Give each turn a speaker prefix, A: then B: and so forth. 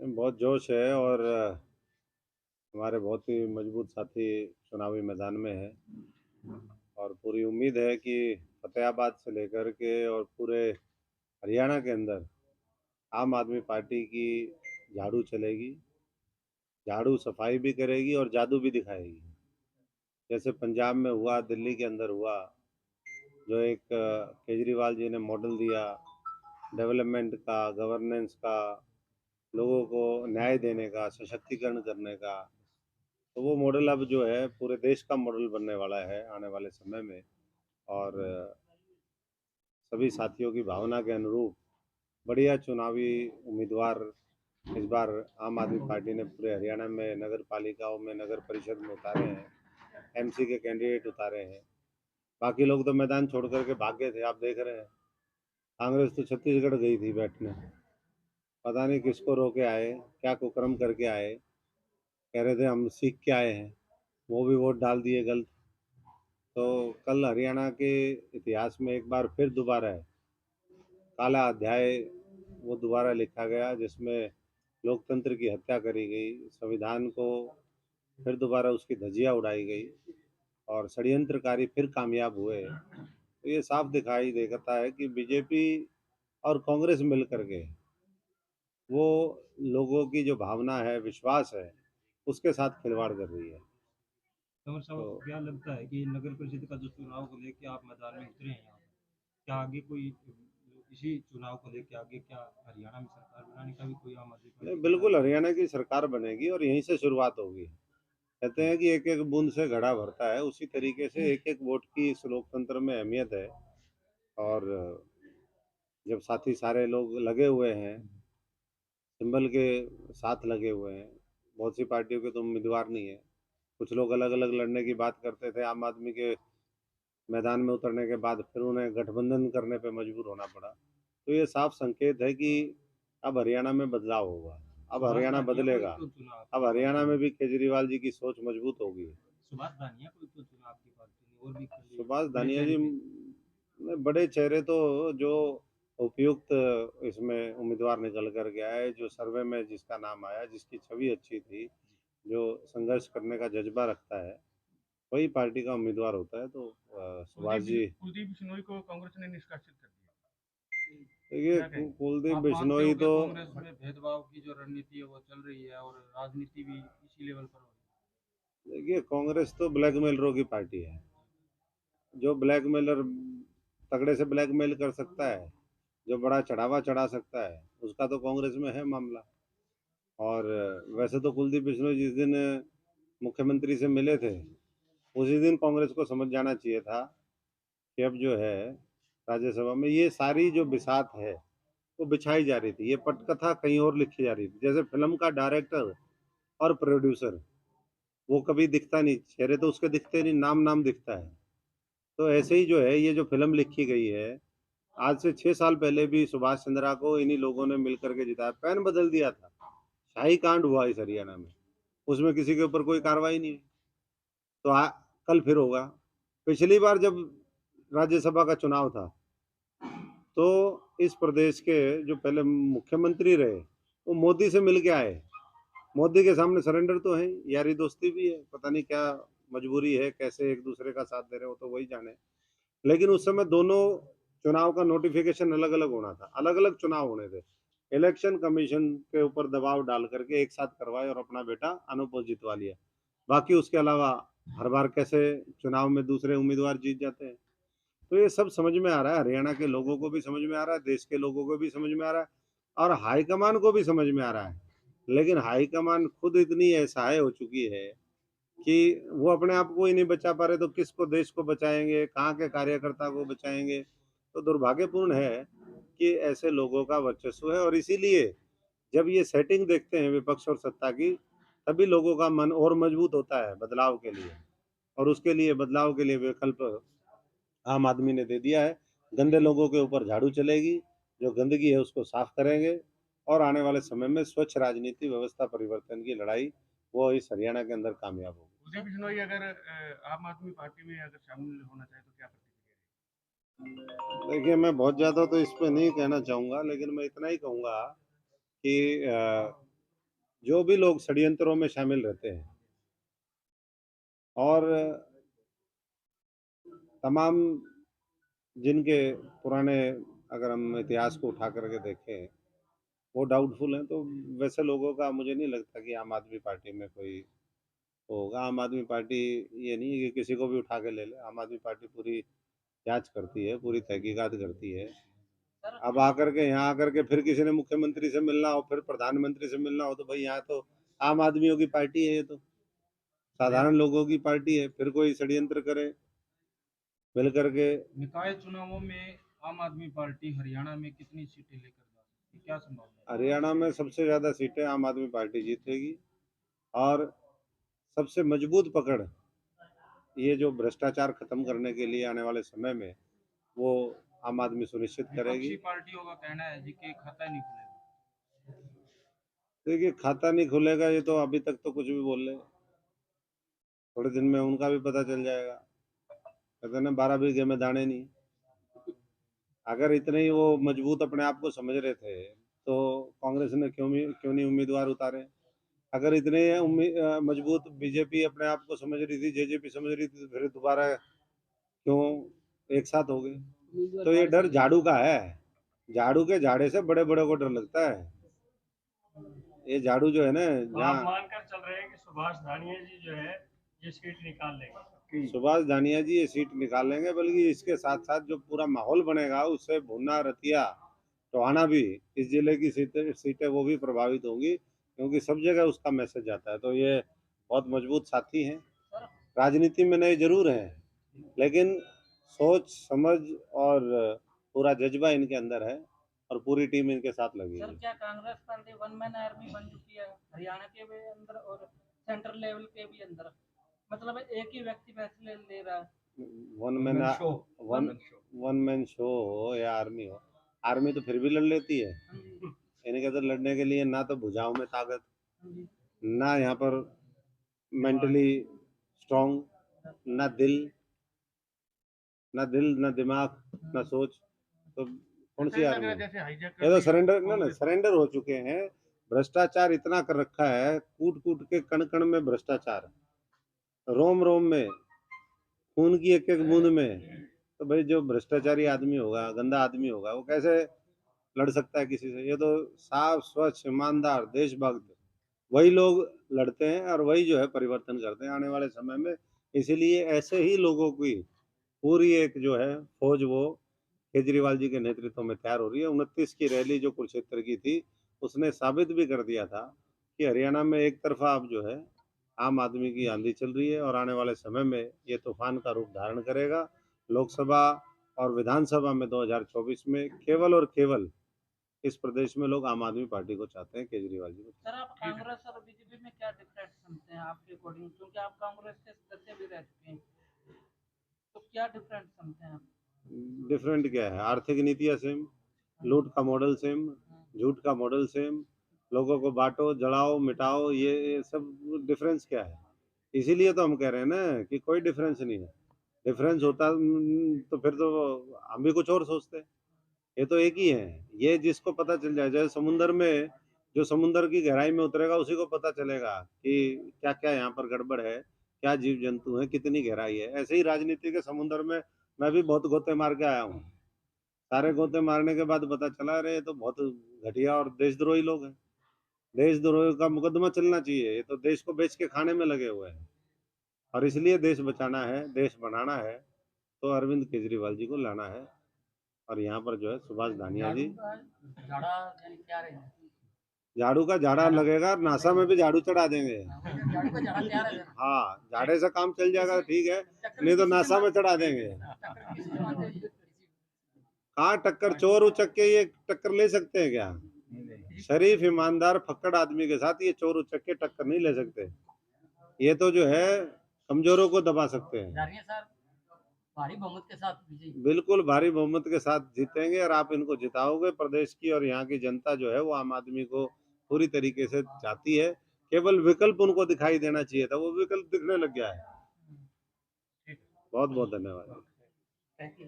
A: बहुत जोश है और हमारे बहुत ही मजबूत साथी चुनावी मैदान में हैं और पूरी उम्मीद है कि फतेहाबाद से लेकर के और पूरे हरियाणा के अंदर आम आदमी पार्टी की झाड़ू चलेगी। झाड़ू सफाई भी करेगी और जादू भी दिखाएगी। जैसे पंजाब में हुआ, दिल्ली के अंदर हुआ, जो एक केजरीवाल जी ने मॉडल दिया डेवलपमेंट का, गवर्नेंस का, लोगों को न्याय देने का, सशक्तिकरण करने का। तो वो मॉडल अब जो है पूरे देश का मॉडल बनने वाला है आने वाले समय में। और सभी साथियों की भावना के अनुरूप बढ़िया चुनावी उम्मीदवार इस बार आम आदमी पार्टी ने पूरे हरियाणा में नगर पालिकाओं में, नगर परिषद में उतारे हैं। एमसी के कैंडिडेट उतारे हैं। बाकी लोग तो मैदान छोड़ करके भाग गए थे, आप देख रहे हैं। कांग्रेस तो छत्तीसगढ़ गई थी बैठने, पता नहीं किसको रोके आए, क्या कुकर्म करके आए। कह रहे थे हम सीख के आए हैं, वो भी वोट डाल दिए गलत। तो कल हरियाणा के इतिहास में एक बार फिर दोबारा है काला अध्याय वो दोबारा लिखा गया, जिसमें लोकतंत्र की हत्या करी गई, संविधान को फिर दोबारा उसकी धज्जियां उड़ाई गई और षड्यंत्रकारी फिर कामयाब हुए। तो ये साफ दिखाई देता है कि बीजेपी और कांग्रेस मिल करके वो लोगों की जो भावना है, विश्वास है, उसके साथ खिलवाड़ कर रही है।
B: कंवर साहब,
A: तो
B: आपको क्या लगता है कि नगर परिषद का जो चुनाव को लेके आप मैदान में उतरे हैं यहाँ पर, क्या आगे कोई इसी चुनाव को लेके आगे क्या हरियाणा में सरकार बनाने का भी कोई आम आदमी
A: नहीं,
B: पार्टी का
A: बिल्कुल
B: इरादा है?
A: हरियाणा की सरकार बनेगी और यहीं से शुरुआत होगी। कहते हैं कि एक एक बूंद से घड़ा भरता है, उसी तरीके से एक एक वोट की इस लोकतंत्र में अहमियत है। और जब साथी सारे लोग लगे हुए हैं, सिंबल के साथ लगे हुए हैं, बहुत सी पार्टियों के तो उम्मीदवार नहीं है। कुछ लोग अलग अलग लड़ने की बात करते थे, आम आदमी के मैदान में उतरने के बाद फिर उन्हें गठबंधन करने पे मजबूर होना पड़ा। तो ये साफ संकेत है कि अब हरियाणा में बदलाव होगा, अब
B: सुभाष
A: हरियाणा
B: धानिया को ही
A: बदलेगा।
B: क्यों चुना
A: अब
B: आपकी
A: हरियाणा
B: पार्टी
A: में
B: ने?
A: भी केजरीवाल जी की सोच मजबूत होगी।
B: सुभाष धानिया को ही क्यों चुना आपकी पार्टी ने, और भी
A: सुभाष
B: बड़े
A: धानिया
B: चेहरे
A: जी
B: थे?
A: ने बड़े चेहरे तो जो उपयुक्त इसमें उम्मीदवार निकल कर के आए, जो सर्वे में जिसका नाम आया, जिसकी छवि अच्छी थी, जो संघर्ष करने का जज्बा रखता है, वही पार्टी का उम्मीदवार होता है। तो सुभाष जी,
B: कुलदीप बिश्नोई को कांग्रेस ने निष्कासित कर दिया।
A: देखिए
B: क्या कहेंगे?
A: कुलदीप
B: आप मानते हो
A: बिश्नोई
B: कि
A: तो,
B: कांग्रेस में भेदभाव की जो रणनीति है वो चल रही है और राजनीति भी इसी लेवल पर हो रही
A: देखिए कांग्रेस तो ब्लैकमेलरों की पार्टी है। जो ब्लैकमेलर तगड़े से ब्लैकमेल कर सकता है, जो बड़ा चढ़ावा चढ़ा सकता है, उसका तो कांग्रेस में है मामला। और वैसे तो कुलदीप बिश्नोई जिस दिन मुख्यमंत्री से मिले थे, उसी दिन कांग्रेस को समझ जाना चाहिए था कि अब जो है राज्यसभा में ये सारी जो बिसात है वो बिछाई जा रही थी, ये पटकथा कहीं और लिखी जा रही थी। जैसे फिल्म का डायरेक्टर और प्रोड्यूसर, वो कभी दिखता नहीं, चेहरे तो उसके दिखते नहीं, नाम नाम दिखता है। तो ऐसे ही जो है ये जो फिल्म लिखी गई है, आज से 6 साल पहले भी सुभाष चंद्रा को इन्हीं लोगों ने मिल करके जिताया, पैन बदल दिया था। शाही कांड हुआ इस हरियाणा में, उसमें किसी के ऊपर कोई कार्रवाई नहीं है। तो कल फिर होगा। पिछली बार जब राज्यसभा का चुनाव था, तो इस प्रदेश के जो पहले मुख्यमंत्री रहे, वो मोदी से मिल के आए। मोदी के सामने सरेंडर तो है, यारी दोस्ती भी है, पता नहीं क्या मजबूरी है, कैसे एक दूसरे का साथ दे रहे हो तो वही जाने। लेकिन उस समय दोनों चुनाव का नोटिफिकेशन अलग अलग होना था, अलग अलग चुनाव होने थे। इलेक्शन कमीशन के ऊपर दबाव डाल करके एक साथ करवाए और अपना बेटा अनूप जितवा लिया। बाकी उसके अलावा हर बार कैसे चुनाव में दूसरे उम्मीदवार जीत जाते हैं। तो ये सब समझ में आ रहा है, हरियाणा के लोगों को भी समझ में आ रहा है, देश के लोगों को भी समझ में आ रहा है और हाईकमान को भी समझ में आ रहा है। लेकिन हाईकमान खुद इतनी असहाय हो चुकी है कि वो अपने आप को ही नहीं बचा पा रहे, तो किसको देश को बचाएंगे, कहाँ के कार्यकर्ता को बचाएंगे। तो दुर्भाग्यपूर्ण है कि ऐसे लोगों का वर्चस्व है। और इसीलिए जब ये सेटिंग देखते हैं विपक्ष और सत्ता की, तभी लोगों का मन और मजबूत होता है बदलाव के लिए। और उसके लिए, बदलाव के लिए विकल्प आम आदमी ने दे दिया है। गंदे लोगों के ऊपर झाड़ू चलेगी, जो गंदगी है उसको साफ करेंगे और आने वाले समय में स्वच्छ राजनीति व्यवस्था परिवर्तन की लड़ाई वो इस हरियाणा के अंदर कामयाब होगी।
B: कुलदीप बिश्नोई अगर आम आदमी पार्टी में अगर शामिल होना चाहे तो क्या प्रतिक्रिया
A: देखिए मैं बहुत ज़्यादा तो इस पे नहीं कहना चाहूँगा, लेकिन मैं इतना ही कहूँगा कि जो भी लोग षड्यंत्रों में शामिल रहते हैं और तमाम जिनके पुराने, अगर हम इतिहास को उठा करके देखें, वो डाउटफुल हैं, तो वैसे लोगों का मुझे नहीं लगता कि आम आदमी पार्टी में कोई होगा। आम आदमी पार्टी ये नहीं है कि किसी को भी उठा के ले ले। आम आदमी पार्टी पूरी जाँच करती है, पूरी तहकीकात करती है। अब आकर के यहाँ आकर के फिर किसी ने मुख्यमंत्री से मिलना हो, फिर प्रधानमंत्री से मिलना हो, तो भाई यहाँ तो आम आदमियों की पार्टी है, ये तो साधारण लोगों की पार्टी है। फिर कोई षड्यंत्र करे मिल करके।
B: निकाय चुनावों में आम आदमी पार्टी हरियाणा में कितनी सीटें लेकर जा सकती है, क्या संभावना है?
A: हरियाणा में सबसे ज़्यादा सीटें आम आदमी पार्टी जीतेगी और सबसे मजबूत पकड़ ये जो भ्रष्टाचार खत्म करने के लिए आने वाले समय में वो आम आदमी सुनिश्चित
B: विपक्षी
A: करेगी।
B: पार्टियों का कहना है जी कि खाता ही नहीं खुलेगा।
A: देखिए, खाता नहीं खुलेगा, ये तो अभी तक तो कुछ भी बोल रहे हैं। थोड़े दिन में उनका भी पता चल जाएगा। कहते हैं ना, 12 बीघे में दाने नहीं। अगर इतने ही वो मजबूत अपने आप को समझ रहे थे तो कांग्रेस ने क्यों नहीं उम्मीदवार उतारे। अगर इतने मजबूत बीजेपी अपने आप को समझ रही थी, जेजेपी समझ रही थी, तो फिर दोबारा क्यों एक साथ हो गए। तो ये डर झाड़ू का है। झाड़ू के झाड़े से बड़े बड़े को डर लगता है। ये झाड़ू जो है ना,
C: तो आप
A: जहाँ
C: मानकर चल रहे हैं कि सुभाष धानिया जी जो है ये सीट निकाल लेंगे।
A: सुभाष धानिया जी ये सीट निकाल लेंगे, बल्कि इसके साथ साथ जो पूरा माहौल बनेगा उससे भुन्ना, रतिया, टोहाना भी, इस जिले की सीटें वो भी प्रभावित होंगी, क्योंकि सब जगह उसका मैसेज जाता है। तो ये बहुत मजबूत साथी हैं। राजनीति में नए जरूर हैं, लेकिन सोच समझ और पूरा जज्बा इनके अंदर है और पूरी टीम इनके साथ लगी
D: सर,
A: है।
D: क्या Congress party one man army बन चुकी है हरियाणा के भी अंदर और सेंट्रल लेवल के भी अंदर? मतलब एक ही व्यक्ति फैसले ले रहा है।
A: वन मैन शो हो या आर्मी हो, आर्मी तो फिर भी लड़ लेती है।
D: हाँ जी,
A: इनके तो लड़ने के लिए ना तो भुजाओं में ताकत,
D: हाँ जी।
A: ना यहाँ पर मेंटली स्ट्रांग, ना दिल, ना दिमाग, ना सोच। तो कौन सी आर्मी है?
C: जैसे हाईजैक
A: ये तो सरेंडर ना सरेंडर हो चुके हैं। भ्रष्टाचार इतना कर रखा है, कूट कूट के कण कण में भ्रष्टाचार, रोम रोम में, खून की एक एक बूंद में। तो भाई जो भ्रष्टाचारी आदमी होगा, गंदा आदमी होगा, वो कैसे लड़ सकता है किसी से। ये तो साफ स्वच्छ ईमानदार देशभक्त वही लोग लड़ते हैं और वही जो है परिवर्तन करते हैं आने वाले समय में। इसीलिए ऐसे ही लोगों की पूरी एक जो है फौज वो केजरीवाल जी के नेतृत्व में तैयार हो रही है। 29 की रैली जो कुरुक्षेत्र की थी, उसने साबित भी कर दिया था कि हरियाणा में एक तरफा अब जो है आम आदमी की आंधी चल रही है और आने वाले समय में ये तूफान का रूप धारण करेगा। लोकसभा और विधानसभा में 2024 में केवल और केवल इस प्रदेश में लोग आम आदमी पार्टी को चाहते हैं, केजरीवाल जी को।
D: सर, आप कांग्रेस और बीजेपी में क्या डिफरेंस समझते हैं आपके अकॉर्डिंग, क्योंकि आप कांग्रेस के सदस्य भी रह चुके हैं, तो क्या डिफरेंस समझते हैं आप?
A: डिफरेंट क्या है? आर्थिक नीतियाँ सेम, लूट का मॉडल सेम, झूठ का मॉडल सेम, लोगों को बांटो, जलाओ, मिटाओ, ये सब डिफरेंस क्या है? इसीलिए तो हम कह रहे हैं ना कि कोई डिफरेंस नहीं है। डिफरेंस होता तो फिर तो हम भी कुछ और सोचते। ये तो एक ही है। ये जिसको पता चल जाए, जैसे समुंदर में, जो समुंदर की गहराई में उतरेगा उसी को पता चलेगा कि क्या क्या यहाँ पर गड़बड़ है, क्या जीव जंतु है, कितनी गहराई है। ऐसे ही राजनीति के समुंदर में मैं भी बहुत गोते मार के आया हूँ। सारे गोते मारने के बाद पता चला, अरे ये तो बहुत घटिया और देशद्रोही लोग हैं। देशद्रोही का मुकदमा चलना चाहिए। ये तो देश को बेच के खाने में लगे हुए हैं और इसलिए देश बचाना है, देश बनाना है, तो अरविंद केजरीवाल जी को लाना है। और यहाँ पर जो है सुभाष धानिया जी,
D: झाड़ा यानी क्या रहेगा?
A: झाड़ू का झाड़ा लगेगा, नासा में भी झाड़ू चढ़ा देंगे।
D: झाड़ू का झाड़ा क्या रहेगा?
A: हाँ, झाड़े से काम चल जाएगा, ठीक है, नहीं तो नासा में चढ़ा देंगे। कहाँ टक्कर, चोर उचक के ये टक्कर ले सकते हैं क्या? शरीफ ईमानदार फक्कड़ आदमी के साथ ये चोर उचक के टक्कर नहीं ले सकते। ये तो जो है कमजोरों को दबा सकते हैं।
D: सर, भारी बहुमत के साथ विजयी।
A: बिल्कुल भारी बहुमत के साथ जीतेंगे और आप इनको जिताओगे। प्रदेश की और यहाँ की जनता जो है वो आम आदमी को पूरी तरीके से चाहती है। केवल विकल्प उनको दिखाई देना चाहिए था, वो विकल्प दिखने लग गया है। बहुत बहुत धन्यवाद।
D: Thank you.